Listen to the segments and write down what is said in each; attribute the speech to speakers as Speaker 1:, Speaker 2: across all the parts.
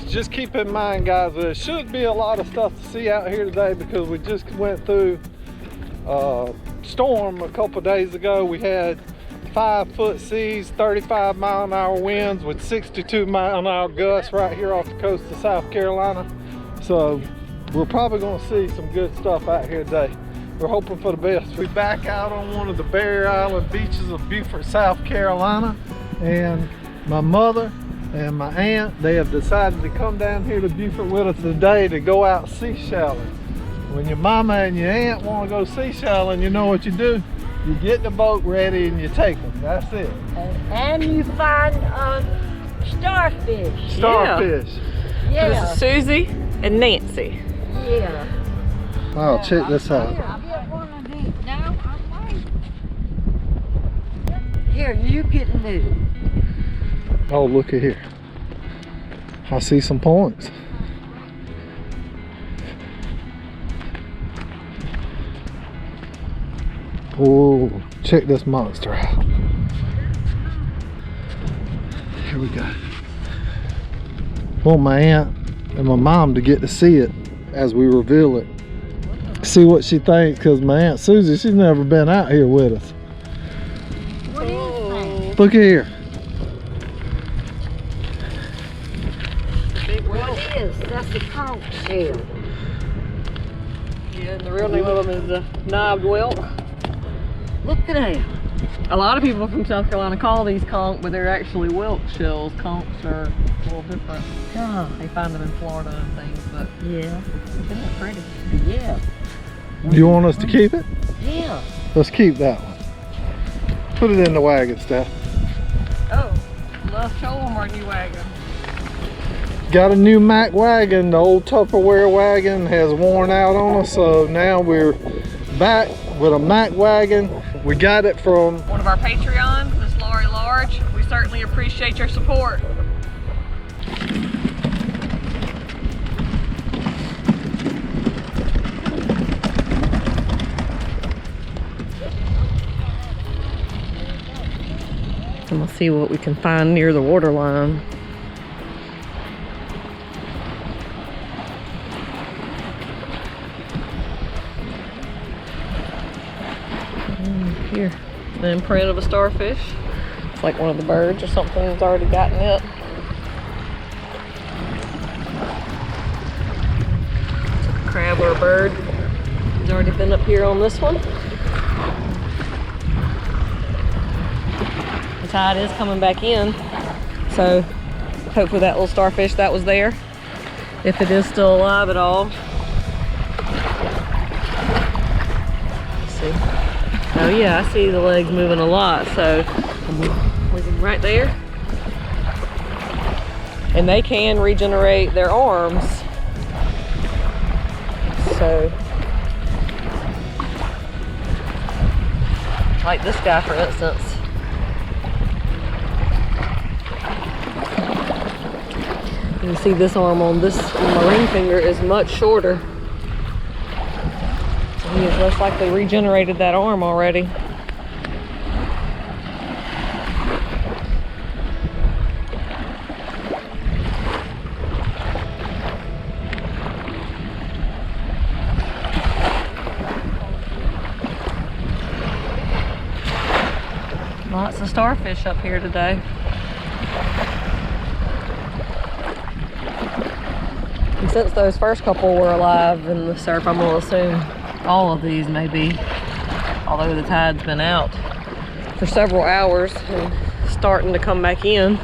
Speaker 1: just keep in mind, guys, there should be a lot of stuff to see out here today because we just went through a storm a couple days ago. We had 5-foot seas, 35-mile-an-hour winds with 62-mile-an-hour gusts right here off the coast of South Carolina. So we're probably going to see some good stuff out here today. We're hoping for the best. We're back out on one of the barrier island beaches of Beaufort, South Carolina, and my mother and my aunt, they have decided to come down here to Beaufort with us today to go out seashelling. When your mama and your aunt want to go seashelling, you know what you do? You get the boat ready and you take them. That's it.
Speaker 2: And you find starfish.
Speaker 1: Starfish.
Speaker 3: Yeah. This is Susie and Nancy.
Speaker 2: Yeah.
Speaker 1: Oh, check this out.
Speaker 2: Here, you get new.
Speaker 1: Oh, look at here. I see some points. Oh, check this monster out. Here we go. I want my aunt and my mom to get to see it as we reveal it. See what she thinks, because my Aunt Susie, she's never been out here with us.
Speaker 2: What do you think?
Speaker 1: Look at here.
Speaker 2: What is? That's a conch shell.
Speaker 3: Yeah, and the real name of them is the knobbed whelk.
Speaker 2: Look at that.
Speaker 3: A lot of people from South Carolina call these conch, but they're actually whelk shells. Conchs are a little different.
Speaker 2: God.
Speaker 3: They find them in Florida and things, but
Speaker 2: Yeah.
Speaker 3: isn't it pretty?
Speaker 2: Yeah.
Speaker 1: Do you want us to keep it?
Speaker 2: Yeah.
Speaker 1: Let's keep that one. Put it in the wagon, Steph.
Speaker 3: Oh, let's show them our new wagon.
Speaker 1: Got a new Mack wagon. The old Tupperware wagon has worn out on us, so now we're back with a Mack wagon. We got it from
Speaker 3: One of our Patreons, Miss Laurie. We certainly appreciate your support. And we'll see what we can find near the water line. Here, the imprint of a starfish. It's like one of the birds or something that's already gotten it. It's a crab or a bird. He's already been up here on this one. The tide is coming back in, so hopefully that little starfish that was there, if it is still alive at all. Let's see. Oh yeah, I see the legs moving a lot, so looking right there. And they can regenerate their arms. So, like this guy for instance. You can see this arm on my ring finger is much shorter. He has most likely regenerated that arm already. Lots of starfish up here today. And since those first couple were alive in the surf, I'm going to assume all of these may be, although the tide's been out for several hours and starting to come back in.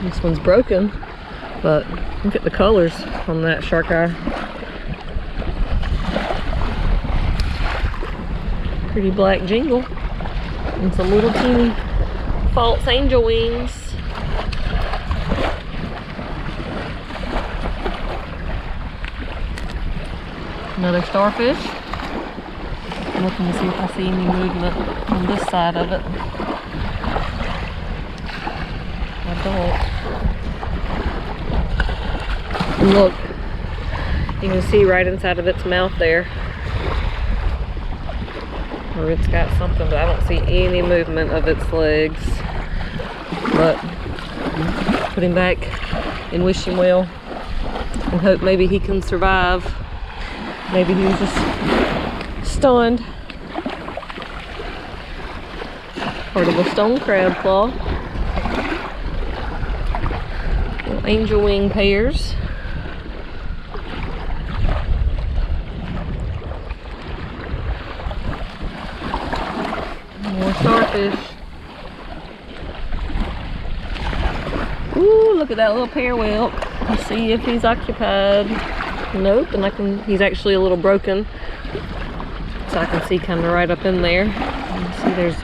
Speaker 3: This one's broken, but look at the colors on that shark eye. Pretty black jingle and some little teeny false angel wings. Another starfish. I'm looking to see if I see any movement on this side of it. I don't. And look, You can see right inside of its mouth there, or it's got something, but I don't see any movement of its legs. But put him back and wish him well and hope maybe he can survive. Maybe he was just stunned. Part of a stone crab claw. Little angel wing pairs. More starfish. Ooh, look at that little pair whelp. Let's see if he's occupied. Nope, and he's actually a little broken. So I can see kind of right up in there. You see there's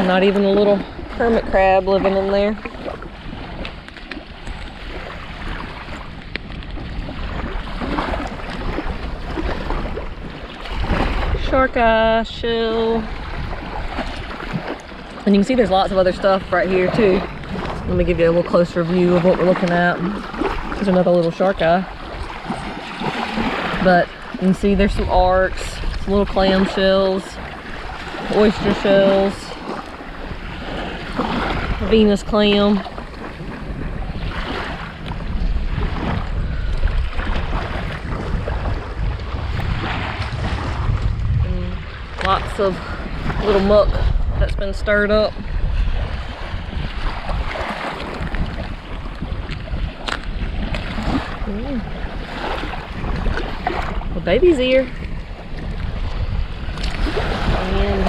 Speaker 3: not even a little hermit crab living in there. Shark eye, shell. And you can see there's lots of other stuff right here too. Let me give you a little closer view of what we're looking at. There's another little shark eye. But you can see there's some arcs, some little clam shells, oyster shells, Venus clam. And lots of little muck that's been stirred up. A baby's ear. And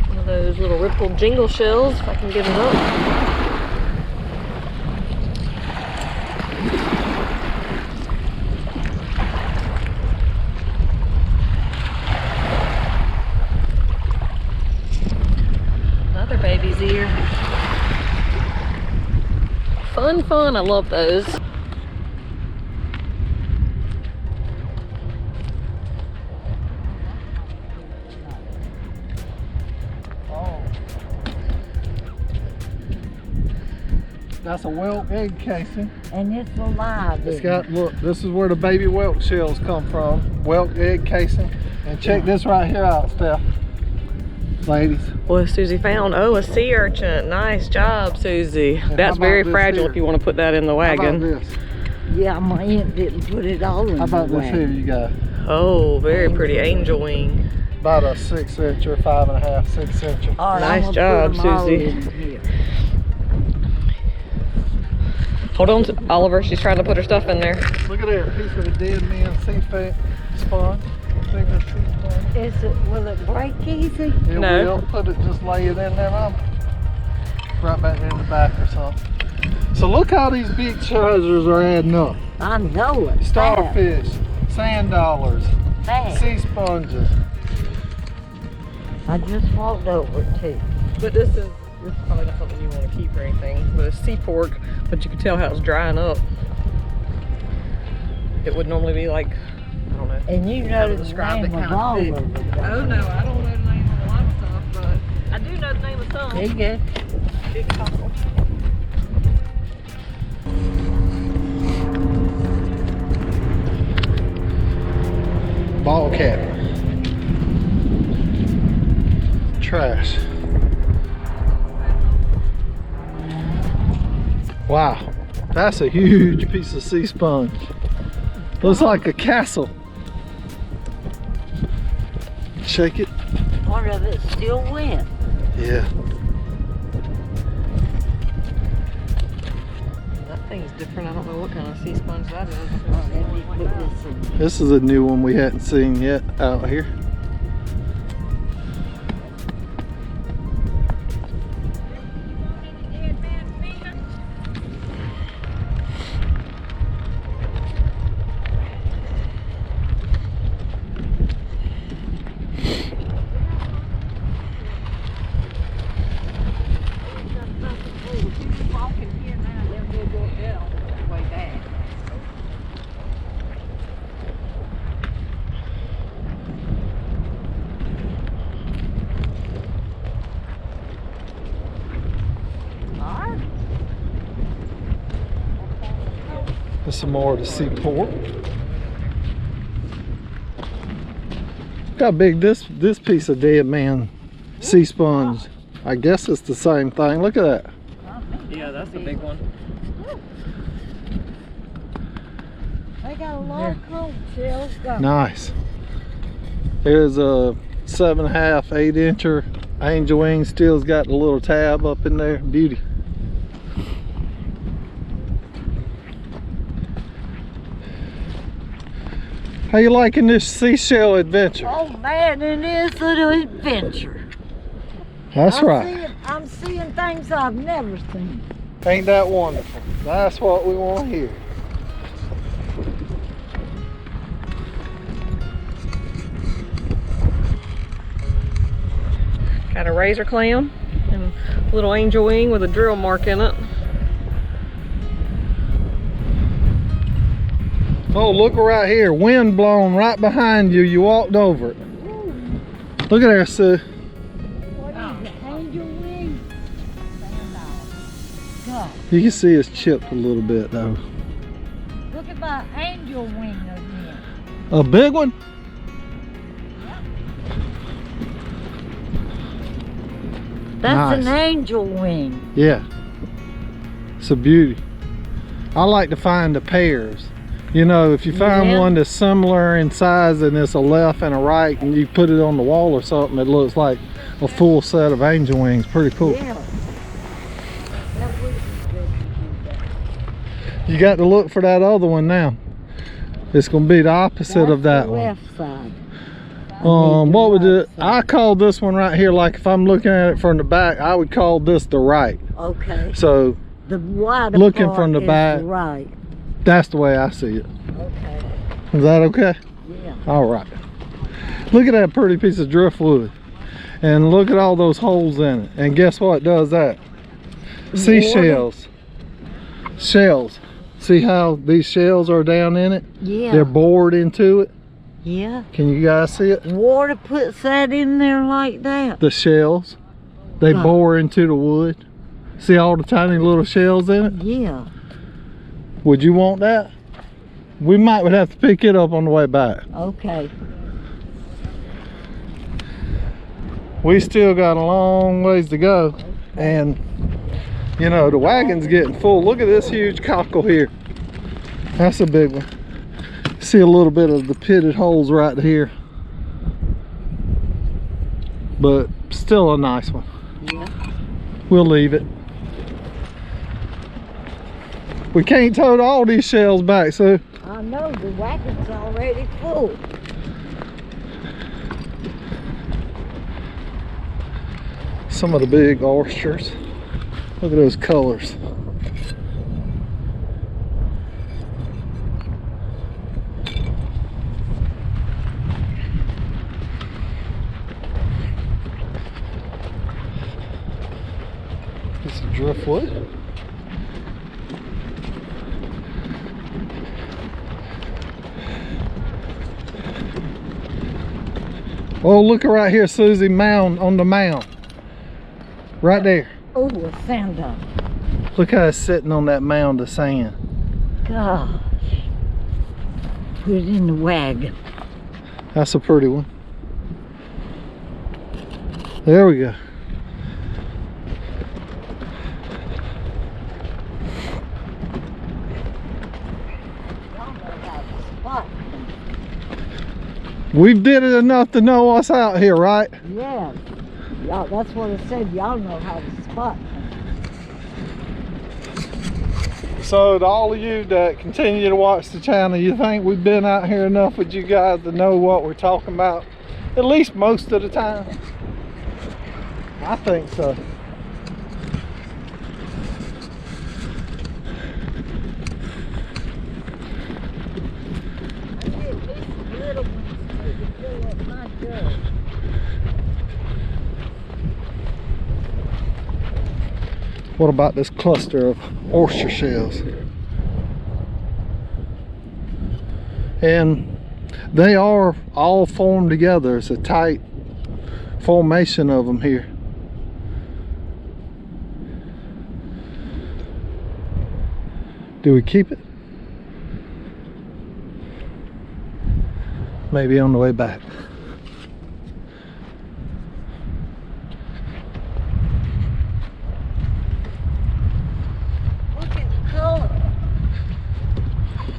Speaker 3: one of those little rippled jingle shells, if I can get them up. Another baby's ear. Fun, I love those.
Speaker 1: That's a whelk egg casing.
Speaker 2: And it's alive.
Speaker 1: It's got, look, this is where the baby whelk shells come from. Whelk egg casing. And check this right here out, Steph. Ladies.
Speaker 3: Well, Susie found, a sea urchin. Nice job, Susie.
Speaker 1: And
Speaker 3: that's very fragile
Speaker 1: here?
Speaker 3: if you want to put that in the wagon.
Speaker 1: How about this?
Speaker 2: Yeah, my aunt didn't put it all in
Speaker 1: How about
Speaker 2: the
Speaker 1: this here you got?
Speaker 3: Oh, very pretty angel wing.
Speaker 1: About a 6 inch or 5.5, 6 inch.
Speaker 2: All right,
Speaker 3: Nice
Speaker 2: I'm
Speaker 3: job,
Speaker 2: gonna put 'em all
Speaker 3: Susie.
Speaker 2: in here.
Speaker 3: Hold on, Oliver. She's trying to put her stuff in there.
Speaker 1: Look at that piece of the dead man sea sponge. Finger sea sponge.
Speaker 2: Will it break easy?
Speaker 1: It
Speaker 3: No.
Speaker 1: will. Put it, just lay it in there, Mom. Right back in the back or something. So look how these beach treasures are adding up.
Speaker 2: I know it.
Speaker 1: Starfish, sand dollars,
Speaker 2: Fast.
Speaker 1: sea sponges.
Speaker 2: I just walked over it too.
Speaker 3: But this is probably not something you want to keep or anything. But it's sea pork, but you can tell how it's drying up. It would normally be like, I don't know.
Speaker 2: And you
Speaker 3: How
Speaker 2: know
Speaker 3: to
Speaker 2: the
Speaker 3: describe
Speaker 2: name
Speaker 3: it
Speaker 2: of
Speaker 3: kind of
Speaker 2: all
Speaker 3: thick.
Speaker 2: of them.
Speaker 3: Oh no, I don't know the name of a lot of stuff, but I do know the name of some.
Speaker 2: There you go.
Speaker 3: Big cockle.
Speaker 1: Ball cap. Trash. Wow, that's a huge piece of sea sponge. Looks like a castle. Shake it.
Speaker 2: Part of it's still wet.
Speaker 1: Yeah.
Speaker 3: That thing's different. I don't know what kind of sea sponge that is.
Speaker 2: Let me put this in.
Speaker 1: This is a new one we hadn't seen yet out here. There's some more of the sea pork. Look how big this piece of dead man sea sponge. I guess it's the same thing. Look at that.
Speaker 3: Yeah, that's a big one.
Speaker 2: They got a lot of cold shells.
Speaker 1: Nice. There's a 7.5, 8-incher angel wing. Still's got the little tab up in there. Beauty. How you liking this seashell adventure?
Speaker 2: Oh man, it is an adventure.
Speaker 1: That's right.
Speaker 2: I'm seeing things I've never seen.
Speaker 1: Ain't that wonderful? That's what we want to hear.
Speaker 3: Got a razor clam and a little angel wing with a drill mark in it.
Speaker 1: Oh, look right here. Wind blown right behind you. You walked over it. Look at there, Sue.
Speaker 2: What is it? Angel wing? God.
Speaker 1: You can see it's chipped a little bit though.
Speaker 2: Look at my angel wing again.
Speaker 1: A big one?
Speaker 2: That's
Speaker 1: Nice.
Speaker 2: an angel wing.
Speaker 1: Yeah. It's a beauty. I like to find the pairs. You know, if you find
Speaker 2: Yeah.
Speaker 1: one that's similar in size and it's a left and a right and you put it on the wall or something, it looks like a full set of angel wings. Pretty cool.
Speaker 2: Yeah. That would be good to do that.
Speaker 1: You got to look for that other one now. It's going to be the opposite of that
Speaker 2: That's the
Speaker 1: one.
Speaker 2: left side.
Speaker 1: What would it? I call this one right here, like if I'm looking at it from the back, I would call this the right.
Speaker 2: Okay.
Speaker 1: So
Speaker 2: The wider
Speaker 1: Looking
Speaker 2: part
Speaker 1: from the
Speaker 2: is
Speaker 1: back.
Speaker 2: the right.
Speaker 1: that's the way I see it.
Speaker 2: Okay.
Speaker 1: Is that okay?
Speaker 2: Yeah.
Speaker 1: All right. Look at that pretty piece of driftwood. And look at all those holes in it. And guess what does that? Seashells. Shells. See how these shells are down in it?
Speaker 2: Yeah.
Speaker 1: They're bored into it.
Speaker 2: Yeah.
Speaker 1: Can you guys see it?
Speaker 2: Water puts that in there like that.
Speaker 1: The shells. They
Speaker 2: Huh.
Speaker 1: bore into the wood. See all the tiny little shells in it?
Speaker 2: Yeah.
Speaker 1: Would you want that? We might would have to pick it up on the way back.
Speaker 2: Okay.
Speaker 1: We still got a long ways to go. And you know, the wagon's getting full. Look at this huge cockle here. That's a big one. See a little bit of the pitted holes right here. But still a nice one.
Speaker 2: Yeah.
Speaker 1: We'll leave it. We can't tote all these shells back, so
Speaker 2: I know the wagon's already full.
Speaker 1: some of the big oysters. Look at those colors. This is driftwood. Oh, look right here, Susie, mound on the mound. Right there.
Speaker 2: Oh, a sand dog.
Speaker 1: Look how it's sitting on that mound of sand.
Speaker 2: Gosh. Put it in the wagon.
Speaker 1: That's a pretty one. There we go.
Speaker 2: Y'all know how to spot.
Speaker 1: We've did it enough to know what's out here, right?
Speaker 2: Yeah. Y'all, that's what I said. Y'all know how to spot.
Speaker 1: So to all of you that continue to watch the channel, you think we've been out here enough with you guys to know what we're talking about? At least most of the time. I think so.
Speaker 2: Little ones to fill up my jug.
Speaker 1: What about this cluster of oyster shells? And they are all formed together. It's a tight formation of them here. Do we keep it? Maybe on the way back.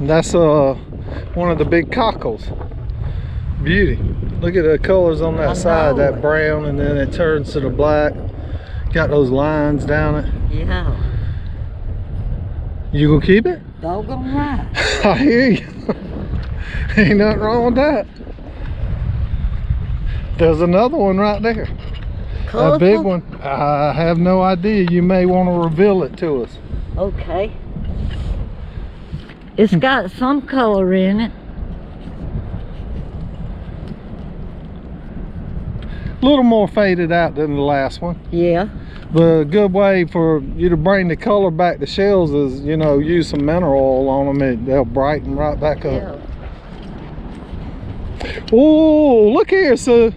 Speaker 1: That's one of the big cockles. Beauty. Look at the colors on that side, that brown, and then it turns to the black. Got those lines down it.
Speaker 2: Yeah.
Speaker 1: You gonna keep it?
Speaker 2: Doggone right.
Speaker 1: I hear you. Ain't nothing wrong with that. There's another one right there.
Speaker 2: Colorful?
Speaker 1: A big one. I have no idea. You may want to reveal it to us.
Speaker 2: Okay. It's got some color in it.
Speaker 1: A little more faded out than the last one.
Speaker 2: Yeah.
Speaker 1: But a good way for you to bring the color back to shells is, you know, use some mineral oil on them and they'll brighten right back up.
Speaker 2: Yeah.
Speaker 1: Oh, look here, Sue.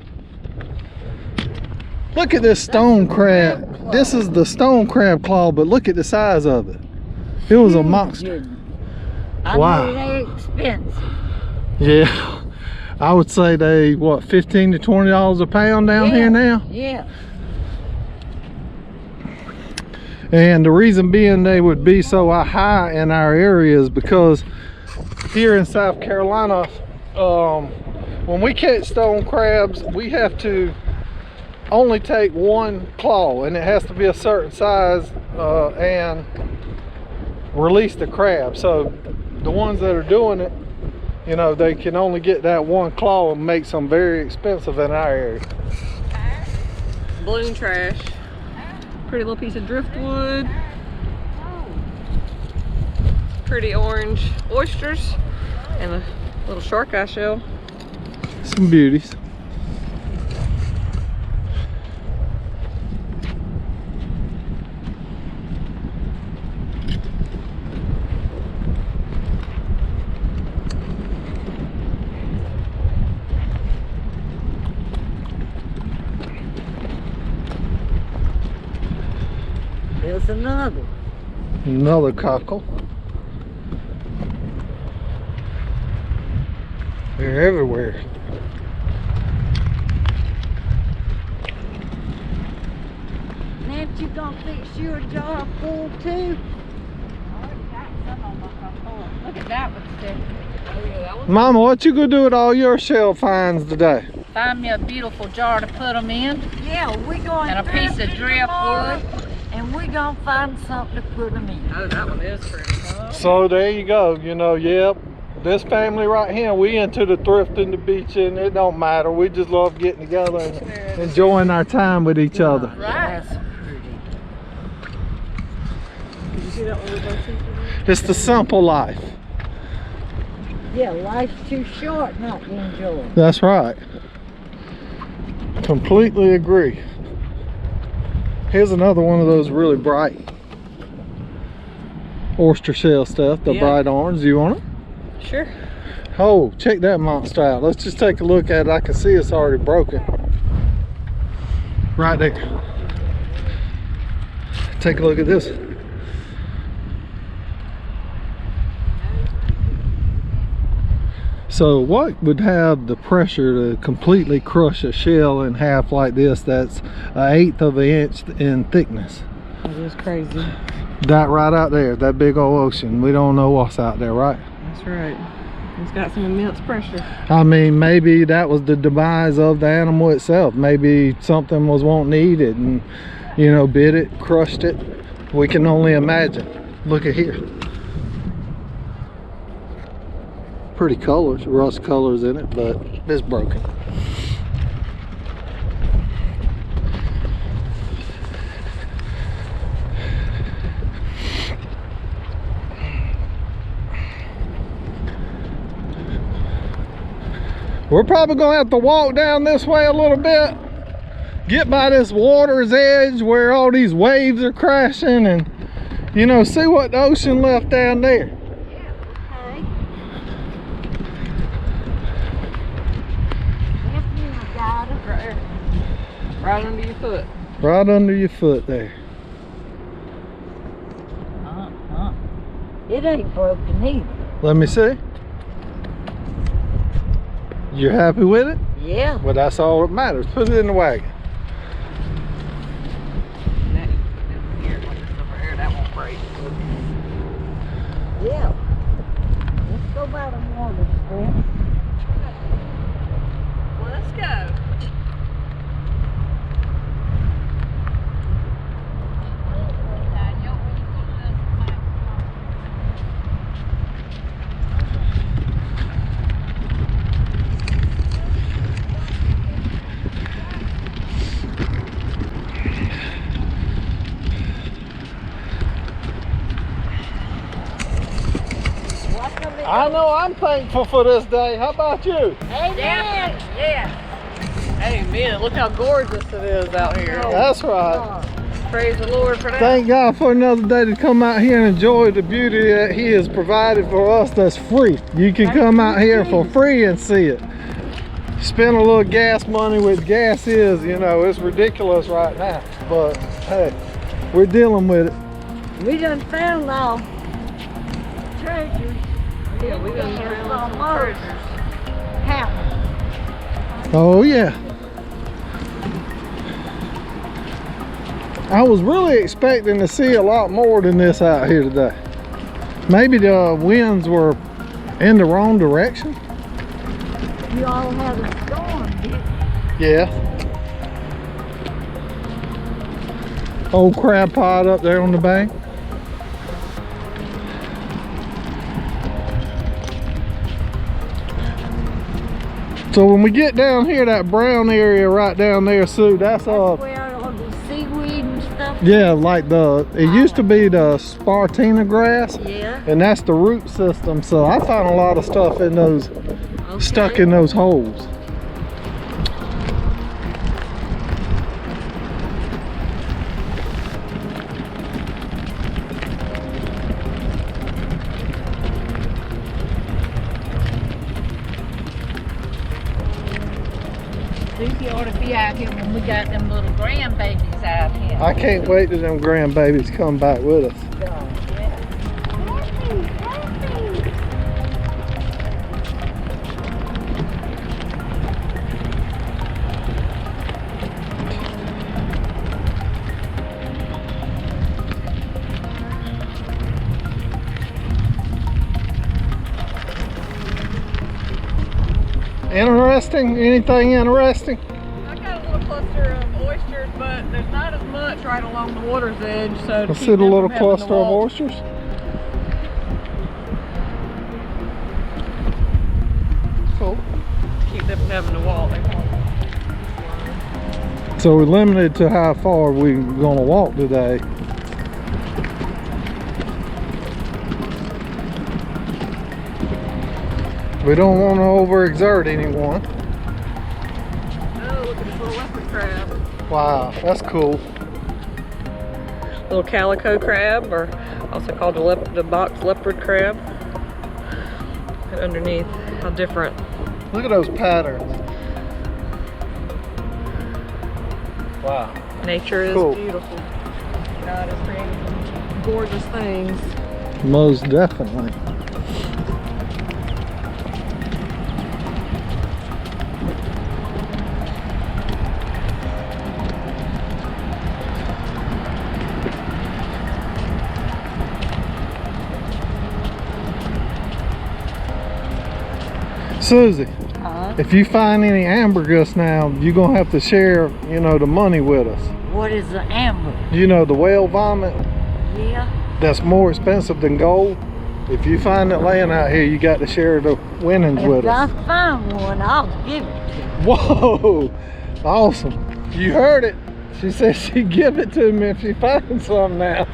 Speaker 1: Look at this stone crab. This is the stone crab claw, but look at the size of it. It was a monster.
Speaker 2: I
Speaker 1: Wow.
Speaker 2: know they're expensive.
Speaker 1: Yeah. I would say they, what, $15 to $20 a pound down here now?
Speaker 2: Yeah.
Speaker 1: And the reason being they would be so high in our area is because here in South Carolina, when we catch stone crabs, we have to only take one claw, and it has to be a certain size, and release the crab. So the ones that are doing it, you know, they can only get that one claw and makes them very expensive in our area.
Speaker 3: Balloon trash. Pretty little piece of driftwood. Pretty orange oysters. And a little shark eye shell.
Speaker 1: Some beauties.
Speaker 2: There's another.
Speaker 1: Another cockle. They're everywhere.
Speaker 2: Now you gonna fix your jar full too? Look at that one, Stephanie.
Speaker 3: Oh yeah, that one's
Speaker 1: Mama, what you gonna do with all your shell finds today?
Speaker 4: Find me a beautiful jar to put them in,
Speaker 2: Yeah, we're going
Speaker 4: and a piece of driftwood.
Speaker 2: and we're gonna find something to put them in.
Speaker 3: Oh, that one is pretty. Huh?
Speaker 1: So there you go. You know, yep. This family right here, we into the thrifting, the beaching. It don't matter. We just love getting together and enjoying our time with each other.
Speaker 4: Right.
Speaker 2: That's pretty.
Speaker 3: Did you see that one we both see?
Speaker 1: It's the simple life.
Speaker 2: Yeah, life's too short not to enjoy.
Speaker 1: That's right. Completely agree. Here's another one of those really bright oyster shell stuff, the
Speaker 3: Yeah.
Speaker 1: bright orange. Do you want it?
Speaker 3: Sure.
Speaker 1: Oh, check that monster out. Let's just take a look at it. I can see it's already broken. Right there. Take a look at this. So what would have the pressure to completely crush a shell in half like this that's 1/8 of an inch in thickness?
Speaker 3: That is crazy.
Speaker 1: That right out there, that big old ocean. We don't know what's out there, right?
Speaker 3: That's right. It's got some immense pressure.
Speaker 1: I mean, maybe that was the demise of the animal itself. Maybe something was wanting to eat it and, you know, bit it, crushed it. We can only imagine. Look at here. Pretty colors, rust colors in it, but it's broken. We're probably gonna have to walk down this way a little bit, get by this water's edge where all these waves are crashing, and, you know, see what the ocean left down there.
Speaker 2: Okay. Stephanie, I got it.
Speaker 3: Right there. Right under your foot.
Speaker 1: Right under your foot there.
Speaker 2: It ain't broken either.
Speaker 1: Let me see. You're happy with it?
Speaker 2: Yeah.
Speaker 1: Well, that's all that matters. Put it in the wagon.
Speaker 3: That, here, like this over here, that won't break.
Speaker 2: Yeah. lot of water, Steph.
Speaker 3: Well, let's go.
Speaker 1: I know I'm thankful for this day. How about you?
Speaker 2: Amen.
Speaker 3: Yeah. Amen. Look how gorgeous it is out here.
Speaker 1: That's right.
Speaker 3: Praise the Lord for that.
Speaker 1: Thank God for another day to come out here and enjoy the beauty that He has provided for us that's free. You can come out here for free and see it. Spend a little gas money, which gas is, you know, it's ridiculous right now. But hey, we're dealing with it.
Speaker 2: We done found our treasures.
Speaker 3: Yeah, we done found some treasures.
Speaker 2: House.
Speaker 1: Oh yeah. I was really expecting to see a lot more than this out here today. Maybe the winds were in the wrong direction.
Speaker 2: You all had a storm, didn't you?
Speaker 1: Yeah. Old crab pot up there on the bank. So when we get down here, that brown area right down there, Sue, that's
Speaker 2: Where all the seaweed and stuff.
Speaker 1: yeah, like it used to be the Spartina grass,
Speaker 2: Yeah.
Speaker 1: and that's the root system. So I found a lot of stuff in those, stuck in those holes.
Speaker 4: You ought to be out here when we got them little grandbabies out here.
Speaker 1: I can't wait till them grandbabies come back with us. Interesting? Anything interesting?
Speaker 3: I got a little cluster of oysters, but there's not as much right along the water's edge. So
Speaker 1: Let's see the little cluster of oysters. Cool.
Speaker 3: Keep them from having to walk.
Speaker 1: So we're limited to how far we're gonna walk today. We don't want to overexert anyone.
Speaker 3: Oh, look at this little leopard crab.
Speaker 1: Wow, that's cool.
Speaker 3: Little calico crab, or also called the box leopard crab. And underneath, how different.
Speaker 1: Look at those patterns. Wow.
Speaker 3: Nature is
Speaker 1: Cool.
Speaker 3: beautiful. God has created some gorgeous things.
Speaker 1: Most definitely. Susie, if you find any ambergris now, you're gonna have to share, you know, the money with us.
Speaker 2: What is the amber?
Speaker 1: You know, the whale vomit,
Speaker 2: Yeah.
Speaker 1: that's more expensive than gold. If you find it laying out here, you got to share the winnings with
Speaker 2: If I
Speaker 1: us.
Speaker 2: find one, I'll give it to you.
Speaker 1: Whoa, awesome. You heard it. She said she'd give it to me if she finds some now.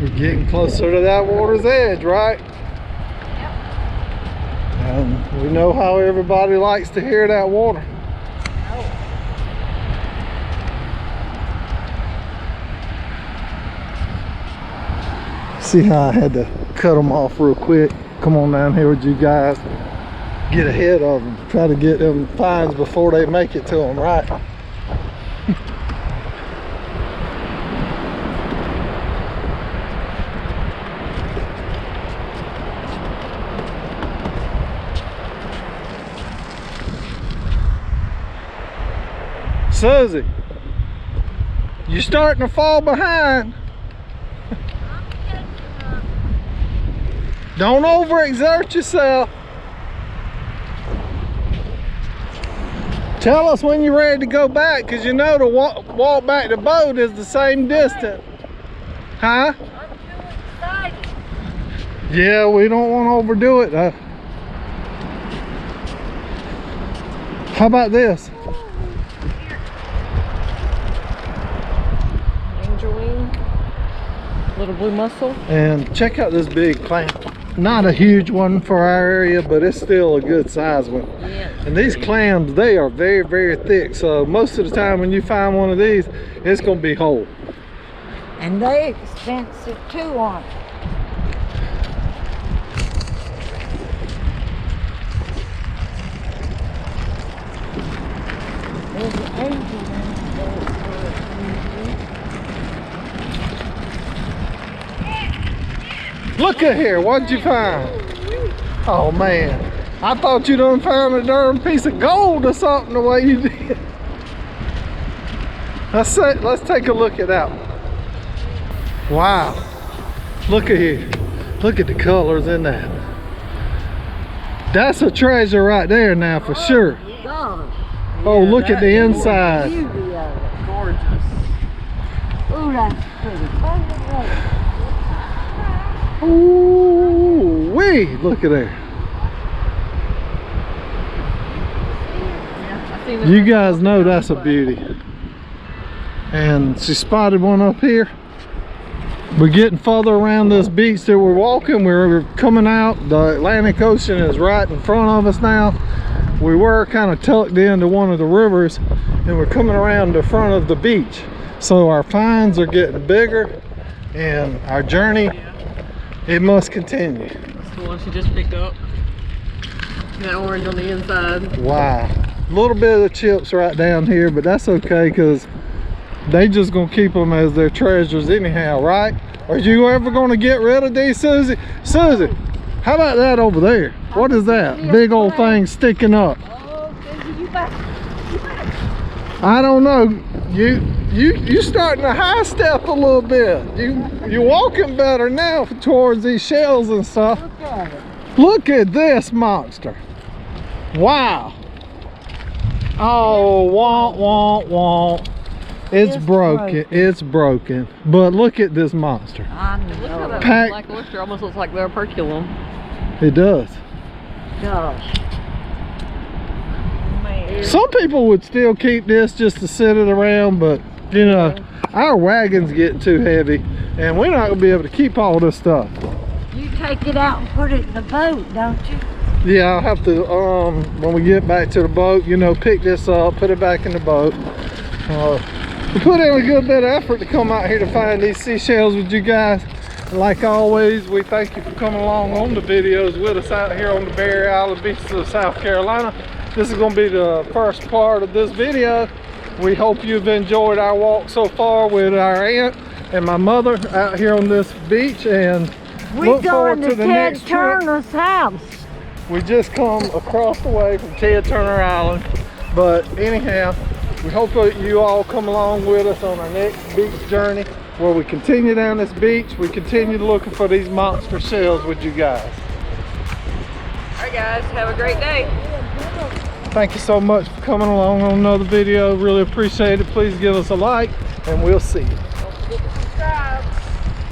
Speaker 1: We're getting closer to that water's edge, right?
Speaker 3: Yep.
Speaker 1: And we know how everybody likes to hear that water. See how I had to cut them off real quick. Come on down here with you guys. Get ahead of them. Try to get them finds before they make it to them, right? Susie, you're starting to fall behind. Don't overexert yourself. Tell us when you're ready to go back, because you know to walk back to the boat is the same distance. Huh?
Speaker 2: I'm too excited.
Speaker 1: Yeah, we don't want to overdo it. How about this?
Speaker 3: Angel wing, little blue mussel.
Speaker 1: And check out this big clam. Not a huge one for our area, but it's still a good size one.
Speaker 3: Yeah.
Speaker 1: And these clams, they are very, very thick. So most of the time when you find one of these, it's going to be whole.
Speaker 2: And they expensive too, aren't they? There's an angel
Speaker 1: Look at here, what'd you find? Oh man, I thought you done found a darn piece of gold or something the way you did. Let's take a look at that one. Wow, look at here. Look at the colors in that. That's a treasure right there now for sure.
Speaker 2: God.
Speaker 1: Oh, look at the inside.
Speaker 2: Beauty of it.
Speaker 3: Gorgeous.
Speaker 2: Ooh, that's pretty.
Speaker 1: Ooh wee, look at there.
Speaker 3: Yeah, I seen it.
Speaker 1: You guys know that's a beauty. And she spotted one up here. We're getting further around this beach that we're walking. We're coming out. The Atlantic Ocean is right in front of us now. We were kind of tucked into one of the rivers and we're coming around the front of the beach. So our finds are getting bigger and our journey, it must continue.
Speaker 3: That's the one she just picked up. That orange on the inside.
Speaker 1: Wow. A little bit of the chips right down here, but that's okay because they just gonna keep them as their treasures anyhow, right? Are you ever gonna get rid of these, Susie? Susie, how about that over there? What is that big old thing sticking up?
Speaker 2: Oh, Susie, you back.
Speaker 1: I don't know. You starting to high step a little bit. You're walking better now towards these shells and stuff.
Speaker 2: Look at it.
Speaker 1: Look at this monster. Wow. Oh, won't. It's broken. It's broken. But look at this monster.
Speaker 2: I
Speaker 3: Look how
Speaker 2: know.
Speaker 3: that
Speaker 1: Pack-
Speaker 3: black oyster almost looks like they're a perculum.
Speaker 1: It does.
Speaker 2: Gosh. Man.
Speaker 1: Some people would still keep this just to sit it around, but you know, our wagon's getting too heavy and we're not gonna be able to keep all this stuff.
Speaker 2: You take it out and put it in the boat, don't you?
Speaker 1: Yeah, I'll have to, when we get back to the boat, you know, pick this up, put it back in the boat. We put in a good bit of effort to come out here to find these seashells with you guys. And like always, we thank you for coming along on the videos with us out here on the Barrier Island beaches of South Carolina. This is going to be the first part of this video. We hope you've enjoyed our walk so far with our aunt and my mother out here on this beach, and
Speaker 2: We're
Speaker 1: look forward
Speaker 2: going
Speaker 1: to the
Speaker 2: Ted
Speaker 1: next trip.
Speaker 2: Turner's house.
Speaker 1: We just come across the way from Ted Turner Island, but anyhow, we hope that you all come along with us on our next beach journey where we continue down this beach. We continue looking for these monster shells with you guys.
Speaker 3: All right, guys, have a great day.
Speaker 1: Thank you so much for coming along on another video. Really appreciate it. Please give us a like and we'll see you.